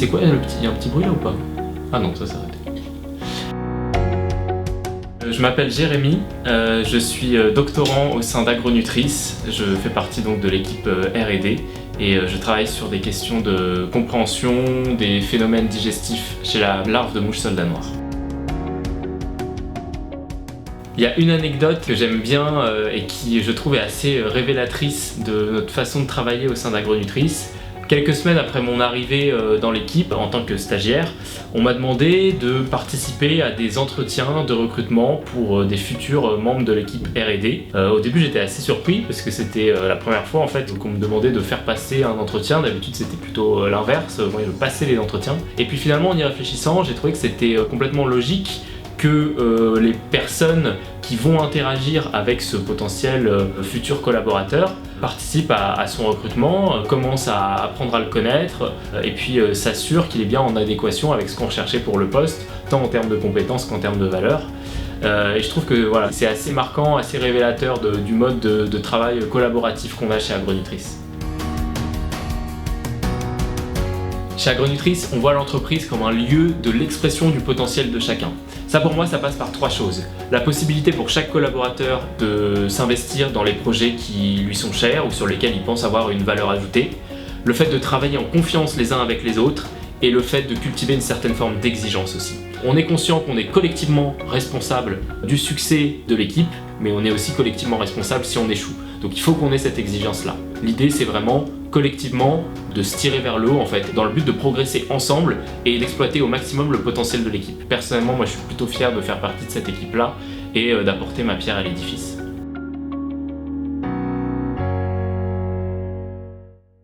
c'est quoi le petit... Il y a un petit bruit là ou pas? Ah non, ça s'est arrêté. Je m'appelle Jérémy, je suis doctorant au sein d'Agronutrice. Je fais partie donc de l'équipe R&D et je travaille sur des questions de compréhension des phénomènes digestifs chez la larve de mouche soldat noir. Il y a une anecdote que j'aime bien et qui, je trouve, est assez révélatrice de notre façon de travailler au sein d'Agronutrice. Quelques semaines après mon arrivée dans l'équipe en tant que stagiaire, on m'a demandé de participer à des entretiens de recrutement pour des futurs membres de l'équipe R&D. Au début, j'étais assez surpris parce que c'était la première fois en fait qu'on me demandait de faire passer un entretien. D'habitude, c'était plutôt l'inverse, moi je passais les entretiens. Et puis finalement, en y réfléchissant, j'ai trouvé que c'était complètement logique que les personnes qui vont interagir avec ce potentiel futur collaborateur participent à son recrutement, commencent à apprendre à le connaître et puis s'assurent qu'il est bien en adéquation avec ce qu'on recherchait pour le poste, tant en termes de compétences qu'en termes de valeurs. Et je trouve que voilà, c'est assez marquant, assez révélateur du mode de travail collaboratif qu'on a chez Agronutrice. Chez Agronutrice, on voit l'entreprise comme un lieu de l'expression du potentiel de chacun. Ça pour moi, ça passe par trois choses. La possibilité pour chaque collaborateur de s'investir dans les projets qui lui sont chers ou sur lesquels il pense avoir une valeur ajoutée, le fait de travailler en confiance les uns avec les autres et le fait de cultiver une certaine forme d'exigence aussi. On est conscient qu'on est collectivement responsable du succès de l'équipe, mais on est aussi collectivement responsable si on échoue. Donc il faut qu'on ait cette exigence-là. L'idée, c'est vraiment collectivement de se tirer vers le haut en fait, dans le but de progresser ensemble et d'exploiter au maximum le potentiel de l'équipe. Personnellement, moi je suis plutôt fier de faire partie de cette équipe-là et d'apporter ma pierre à l'édifice.